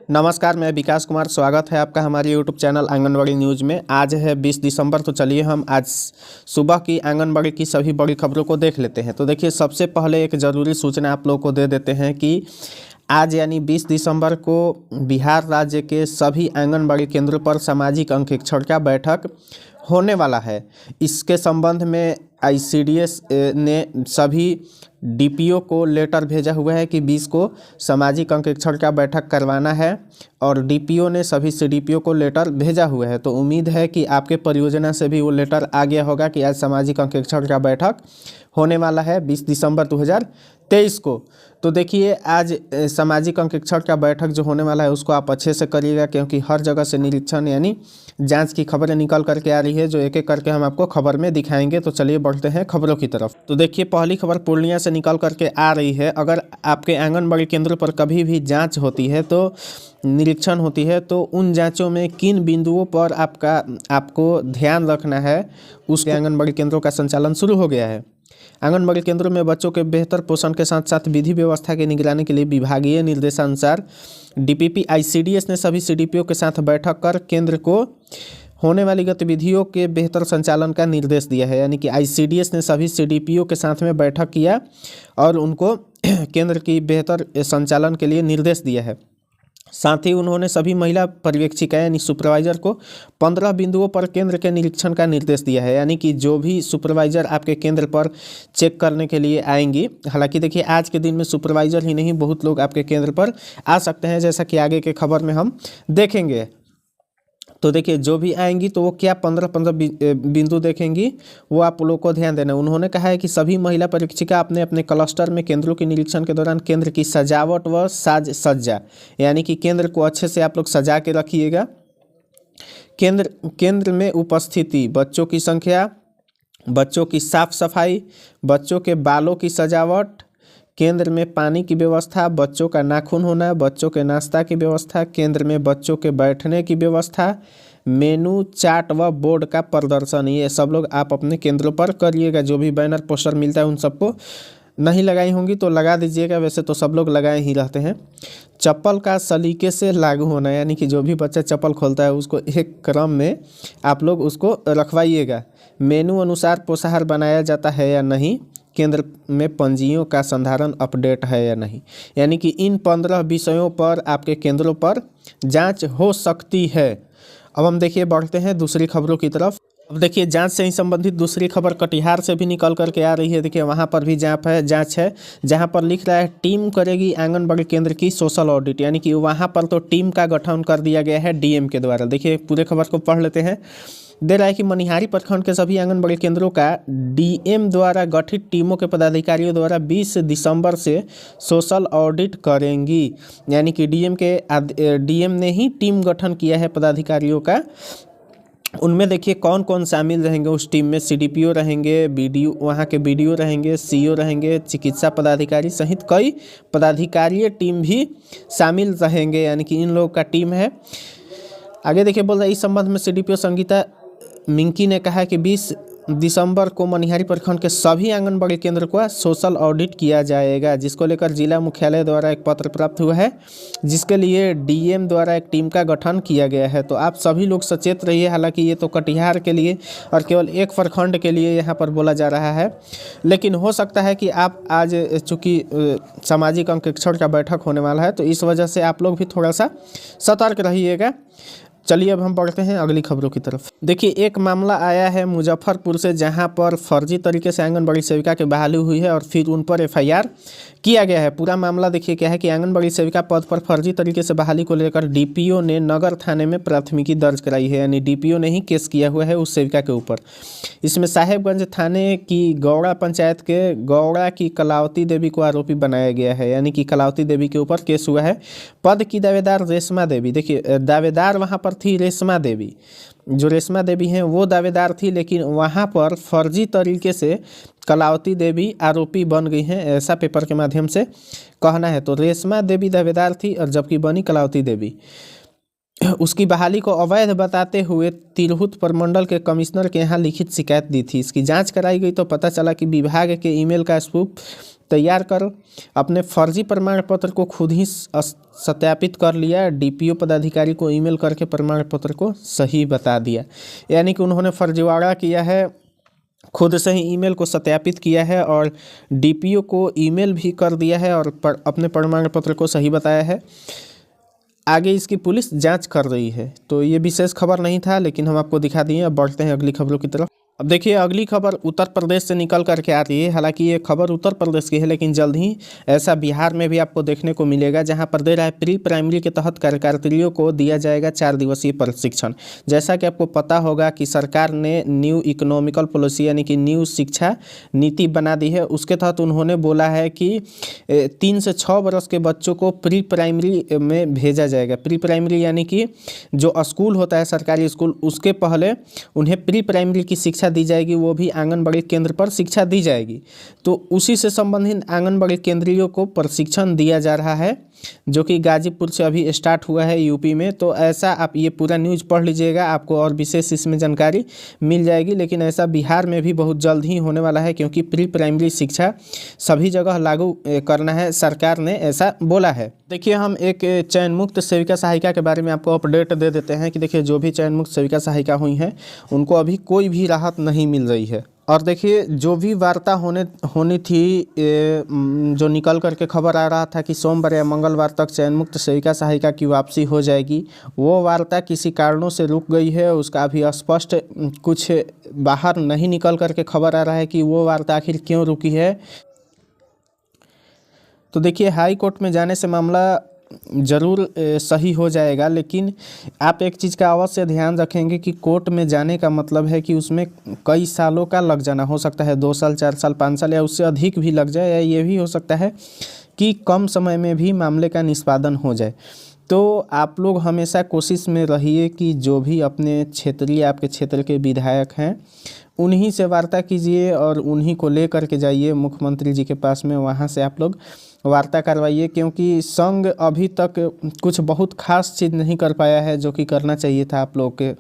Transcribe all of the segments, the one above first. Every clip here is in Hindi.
नमस्कार, मैं विकास कुमार। स्वागत है आपका हमारे यूट्यूब चैनल आंगनबाड़ी न्यूज़ में। आज है 20 दिसंबर। तो चलिए हम आज सुबह की आंगनबाड़ी की सभी बड़ी खबरों को देख लेते हैं। तो देखिए, सबसे पहले एक ज़रूरी सूचना आप लोगों को दे देते हैं कि आज यानी 20 दिसंबर को बिहार राज्य के सभी आंगनबाड़ी केंद्रों पर सामाजिक अंकेक्षण का बैठक होने वाला है। इसके संबंध में आईसीडीएस ने सभी डीपीओ को लेटर भेजा हुआ है कि 20 को सामाजिक अंकेक्षण का बैठक करवाना है, और डीपीओ ने सभी सीडीपीओ को लेटर भेजा हुआ है। तो उम्मीद है कि आपके परियोजना से भी वो लेटर आ गया होगा कि आज सामाजिक अंकेक्षण का बैठक होने वाला है 20 दिसंबर 2023 को। तो देखिए, आज सामाजिक अंकेक्षण का बैठक जो होने वाला है उसको आप अच्छे से करिएगा, क्योंकि हर जगह से निरीक्षण यानी जांच की खबरें निकल करके आ रही है, जो एक एक करके हम आपको खबर में दिखाएंगे। तो चलिए बढ़ते हैं खबरों की तरफ। तो देखिए, पहली खबर पूर्णिया से निकल करके आ रही है। अगर आपके आंगनबाड़ी केंद्र पर कभी भी जांच होती है, तो निरीक्षण होती है, तो उन जांचों में किन बिंदुओं पर आपको ध्यान रखना है, उसके आंगनबाड़ी केंद्रों का संचालन शुरू हो गया है। आंगनबाड़ी केंद्रों में बच्चों के बेहतर पोषण के साथ साथ विधि व्यवस्था की निगरानी के लिए विभागीय निर्देशानुसार डीपीपी आईसीडीएस ने सभी सीडीपीओ के साथ बैठक कर केंद्र को होने वाली गतिविधियों के बेहतर संचालन का निर्देश दिया है। यानी कि आईसीडीएस ने सभी सीडीपीओ के साथ में बैठक किया और उनको केंद्र की बेहतर संचालन के लिए निर्देश दिया है। साथ ही उन्होंने सभी महिला पर्यवेक्षिका यानी सुपरवाइजर को 15 बिंदुओं पर केंद्र के निरीक्षण का निर्देश दिया है। यानी कि जो भी सुपरवाइजर आपके केंद्र पर चेक करने के लिए आएंगी, हालांकि देखिए आज के दिन में सुपरवाइजर ही नहीं, बहुत लोग आपके केंद्र पर आ सकते हैं, जैसा कि आगे के खबर में हम देखेंगे। तो देखिए, जो भी आएंगी तो वो क्या 15 बिंदु देखेंगी, वो आप लोग को ध्यान देना। उन्होंने कहा है कि सभी महिला परीक्षिका अपने अपने क्लस्टर में केंद्रों के निरीक्षण के दौरान केंद्र की सजावट व साज सज्जा, यानी कि केंद्र को अच्छे से आप लोग सजा के रखिएगा। केंद्र में उपस्थिति, बच्चों की संख्या, बच्चों की साफ सफाई, बच्चों के बालों की सजावट, केंद्र में पानी की व्यवस्था, बच्चों का नाखून होना, बच्चों के नाश्ता की व्यवस्था, केंद्र में बच्चों के बैठने की व्यवस्था, मेनू चार्ट व बोर्ड का प्रदर्शन, ये सब लोग आप अपने केंद्रों पर करिएगा। जो भी बैनर पोस्टर मिलता है उन सबको नहीं लगाई होंगी तो लगा दीजिएगा, वैसे तो सब लोग लगाए ही रहते हैं। चप्पल का सलीके से लागू होना, यानी कि जो भी बच्चा चप्पल खोलता है उसको एक क्रम में आप लोग उसको रखवाइएगा। मेनू अनुसार पोषाहार बनाया जाता है या नहीं, केंद्र में पंजियों का संधारण अपडेट है या नहीं। यानी कि इन 15 विषयों पर आपके केंद्रों पर जांच हो सकती है। अब हम देखिए बढ़ते हैं दूसरी खबरों की तरफ। अब देखिए, जांच से ही संबंधित दूसरी खबर कटिहार से भी निकल करके आ रही है। देखिए, वहां पर भी जांच है, जहां पर लिख रहा है टीम करेगी आंगनबाड़ी केंद्र की सोशल ऑडिट। यानी कि वहां पर तो टीम का गठन कर दिया गया है डीएम के द्वारा। देखिए, पूरे खबर को पढ़ लेते हैं। दे रहा है कि मनिहारी प्रखंड के सभी आंगनबाड़ी केंद्रों का डीएम द्वारा गठित टीमों के पदाधिकारियों द्वारा 20 दिसंबर से सोशल ऑडिट करेंगी। यानी कि डीएम ने ही टीम गठन किया है पदाधिकारियों का। उनमें देखिए कौन कौन शामिल रहेंगे उस टीम में। सीडीपीओ रहेंगे, बीडीओ, वहाँ के बीडीओ रहेंगे, सीओ रहेंगे, चिकित्सा पदाधिकारी सहित कई पदाधिकारीय टीम भी शामिल रहेंगे। यानी कि इन लोगों का टीम है। आगे देखिए, बोल रहा है इस संबंध में सीडीपीओ संगीता मिंकी ने कहा कि 20 दिसंबर को मनिहारी प्रखंड के सभी आंगनबाड़ी केंद्र का सोशल ऑडिट किया जाएगा, जिसको लेकर जिला मुख्यालय द्वारा एक पत्र प्राप्त हुआ है, जिसके लिए डीएम द्वारा एक टीम का गठन किया गया है। तो आप सभी लोग सचेत रहिए। हालांकि ये तो कटिहार के लिए और केवल एक प्रखंड के लिए यहाँ पर बोला जा रहा है, लेकिन हो सकता है कि आप आज चूँकि सामाजिक अंकेक्षण का बैठक होने वाला है, तो इस वजह से आप लोग भी थोड़ा सा सतर्क रहिएगा। चलिए अब हम बढ़ते हैं अगली खबरों की तरफ। देखिए, एक मामला आया है मुजफ्फरपुर से, जहां पर फर्जी तरीके से आंगनबाड़ी सेविका की बहाली हुई है और फिर उन पर एफआईआर किया गया है। पूरा मामला देखिए क्या है कि आंगनबाड़ी सेविका पद पर फर्जी तरीके से बहाली को लेकर डीपीओ ने नगर थाने में प्राथमिकी दर्ज कराई है। यानी डीपीओ ने ही केस किया हुआ है उस सेविका के ऊपर। इसमें साहेबगंज थाने की गौड़ा पंचायत के गौड़ा की कलावती देवी को आरोपी बनाया गया है। यानी कि कलावती देवी के ऊपर केस हुआ है। पद की दावेदार रेशमा देवी, देखिए दावेदार वहाँ पर थी रेशमा देवी, जो रेशमा देवी हैं वो दावेदार थी, लेकिन वहाँ पर फर्जी तरीके से कलावती देवी आरोपी बन गई हैं, ऐसा पेपर के माध्यम से कहना है। तो रेशमा देवी दावेदार थी और जबकि बनी कलावती देवी। उसकी बहाली को अवैध बताते हुए तिरहुत प्रमंडल के कमिश्नर के यहाँ लिखित शिकायत दी थी। इसकी जांच कराई गई तो पता चला कि विभाग के ईमेल का स्पूफ तैयार कर अपने फर्जी प्रमाण पत्र को खुद ही सत्यापित कर लिया, डीपीओ पदाधिकारी को ईमेल करके प्रमाण पत्र को सही बता दिया। यानी कि उन्होंने फर्जीवाड़ा किया है, खुद से ही ईमेल को सत्यापित किया है और डीपीओ को ईमेल भी कर दिया है और अपने प्रमाण पत्र को सही बताया है। आगे इसकी पुलिस जांच कर रही है। तो ये विशेष खबर नहीं था, लेकिन हम आपको दिखा दिए। अब बढ़ते हैं अगली खबरों की तरफ। अब देखिए अगली खबर उत्तर प्रदेश से निकल करके आ रही है। हालांकि ये खबर उत्तर प्रदेश की है, लेकिन जल्द ही ऐसा बिहार में भी आपको देखने को मिलेगा, जहां पर दे रहा है प्री प्राइमरी के तहत कार्यकर्त्रियों को दिया जाएगा 4 दिवसीय प्रशिक्षण। जैसा कि आपको पता होगा कि सरकार ने न्यू इकोनॉमिकल पॉलिसी यानी कि न्यू शिक्षा नीति बना दी है। उसके तहत उन्होंने बोला है कि 3 से 6 वर्ष के बच्चों को प्री प्राइमरी में भेजा जाएगा। प्री प्राइमरी यानी कि जो स्कूल होता है सरकारी स्कूल, उसके पहले उन्हें प्री प्राइमरी की शिक्षा दी जाएगी, वो भी आंगनबाड़ी केंद्र पर शिक्षा दी जाएगी। तो उसी से संबंधित आंगनबाड़ी केंद्रियों को प्रशिक्षण दिया जा रहा है, जो कि गाजीपुर से अभी स्टार्ट हुआ है यूपी में। तो ऐसा आप ये पूरा न्यूज़ पढ़ लीजिएगा, आपको और विशेष इसमें जानकारी मिल जाएगी। लेकिन ऐसा बिहार में भी बहुत जल्द ही होने वाला है, क्योंकि प्री प्राइमरी शिक्षा सभी जगह लागू करना है, सरकार ने ऐसा बोला है। देखिए हम एक चयन मुक्त सेविका सहायिका के बारे में आपको अपडेट दे देते हैं कि देखिए जो भी चयन मुक्त सेविका सहायिका हुई हैं उनको अभी कोई भी राहत नहीं मिल रही है। और देखिए जो भी वार्ता होनी थी, जो निकल करके खबर आ रहा था कि सोमवार या मंगलवार तक चयन मुक्त सेविका सहायिका की वापसी हो जाएगी, वो वार्ता किसी कारणों से रुक गई है। उसका अभी स्पष्ट कुछ बाहर नहीं निकल करके खबर आ रहा है कि वो वार्ता आखिर क्यों रुकी है। तो देखिए हाई कोर्ट में जाने से मामला ज़रूर सही हो जाएगा, लेकिन आप एक चीज़ का अवश्य ध्यान रखेंगे कि कोर्ट में जाने का मतलब है कि उसमें कई सालों का लग जाना। हो सकता है 2 साल, 4 साल, 5 साल या उससे अधिक भी लग जाए, या ये भी हो सकता है कि कम समय में भी मामले का निष्पादन हो जाए। तो आप लोग हमेशा कोशिश में रहिए कि जो भी अपने क्षेत्रीय आपके क्षेत्र के विधायक हैं उन्हीं से वार्ता कीजिए और उन्हीं को ले करके जाइए मुख्यमंत्री जी के पास में, वहाँ से आप लोग वार्ता करवाइए। क्योंकि संघ अभी तक कुछ बहुत खास चीज़ नहीं कर पाया है जो कि करना चाहिए था आप लोग के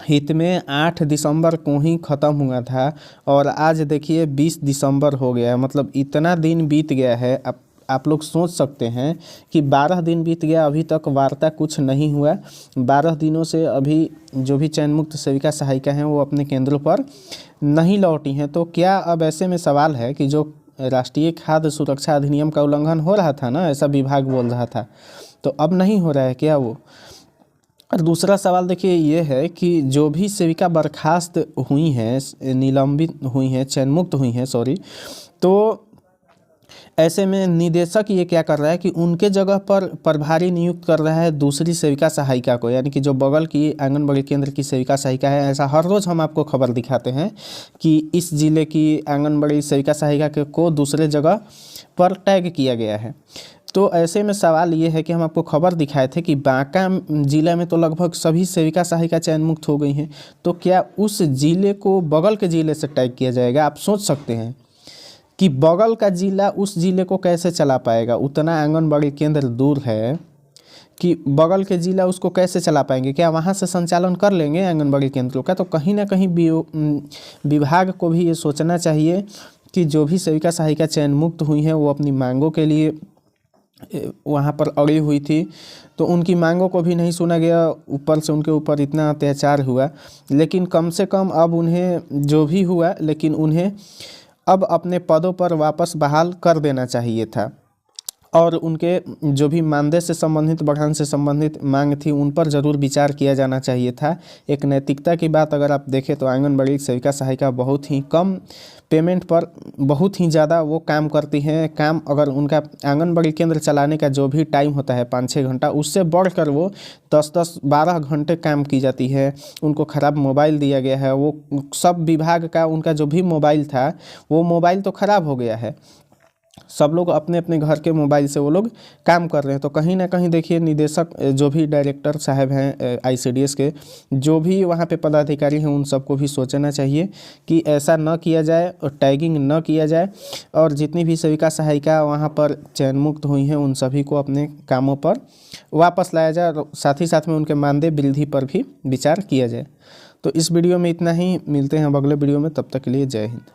हित में। 8 दिसंबर को ही ख़त्म हुआ था और आज देखिए 20 दिसंबर हो गया है, मतलब इतना दिन बीत गया है। आप लोग सोच सकते हैं कि 12 दिन बीत गया, अभी तक वार्ता कुछ नहीं हुआ। 12 दिनों से अभी जो भी चयन मुक्त सेविका सहायिका हैं वो अपने केंद्रों पर नहीं लौटी हैं। तो क्या अब ऐसे में सवाल है कि जो राष्ट्रीय खाद्य सुरक्षा अधिनियम का उल्लंघन हो रहा था ना, ऐसा विभाग बोल रहा था, तो अब नहीं हो रहा है क्या वो? और दूसरा सवाल देखिए ये है कि जो भी सेविका बर्खास्त हुई हैं, निलंबित हुई हैं, चयन मुक्त हुई हैं, तो ऐसे में निदेशक ये क्या कर रहा है कि उनके जगह पर प्रभारी नियुक्त कर रहा है दूसरी सेविका सहायिका को, यानी कि जो बगल की आंगनबाड़ी केंद्र की सेविका सहायिका है। ऐसा हर रोज़ हम आपको खबर दिखाते हैं कि इस जिले की आंगनबाड़ी सेविका सहायिका को दूसरे जगह पर टैग किया गया है। तो ऐसे में सवाल ये है कि हम आपको खबर दिखाए थे कि बांका जिला में तो लगभग सभी सेविका सहायिका चयन मुक्त हो गई हैं, तो क्या उस जिले को बगल के जिले से टैग किया जाएगा? आप सोच सकते हैं कि बगल का जिला उस जिले को कैसे चला पाएगा? उतना आंगनबाड़ी केंद्र दूर है कि बगल के जिला उसको कैसे चला पाएंगे? क्या वहाँ से संचालन कर लेंगे आंगनबाड़ी केंद्रों का? तो कहीं ना कहीं विभाग को भी ये सोचना चाहिए कि जो भी सेविका सहायिका चयन मुक्त हुई हैं वो अपनी मांगों के लिए वहाँ पर अड़ी हुई थी, तो उनकी मांगों को भी नहीं सुना गया, ऊपर से उनके ऊपर इतना अत्याचार हुआ। लेकिन कम से कम अब उन्हें जो भी हुआ, लेकिन उन्हें अब अपने पदों पर वापस बहाल कर देना चाहिए था और उनके जो भी मानदेय से संबंधित, बढ़ाने से संबंधित मांग थी उन पर ज़रूर विचार किया जाना चाहिए था। एक नैतिकता की बात अगर आप देखें तो आंगनबाड़ी सेविका सहायिका बहुत ही कम पेमेंट पर बहुत ही ज़्यादा वो काम करती हैं। काम अगर उनका आंगनबाड़ी केंद्र चलाने का जो भी टाइम होता है 5-6 घंटा, उससे बढ़कर वो 10-10, 12 घंटे काम की जाती है। उनको ख़राब मोबाइल दिया गया है, वो सब विभाग का उनका जो भी मोबाइल था वो मोबाइल तो ख़राब हो गया है। सब लोग अपने अपने घर के मोबाइल से वो लोग काम कर रहे हैं। तो कहीं ना कहीं देखिए निदेशक, जो भी डायरेक्टर साहब हैं ICDS के, जो भी वहाँ पे पदाधिकारी हैं, उन सबको भी सोचना चाहिए कि ऐसा न किया जाए और टैगिंग न किया जाए, और जितनी भी सेविका सहायिका वहाँ पर चयन मुक्त हुई हैं उन सभी को अपने कामों पर वापस लाया जाए, और साथ ही साथ में उनके मानदेय वृद्धि पर भी विचार किया जाए। तो इस वीडियो में इतना ही, मिलते हैं अब अगले वीडियो में, तब तक के लिए जय हिंद।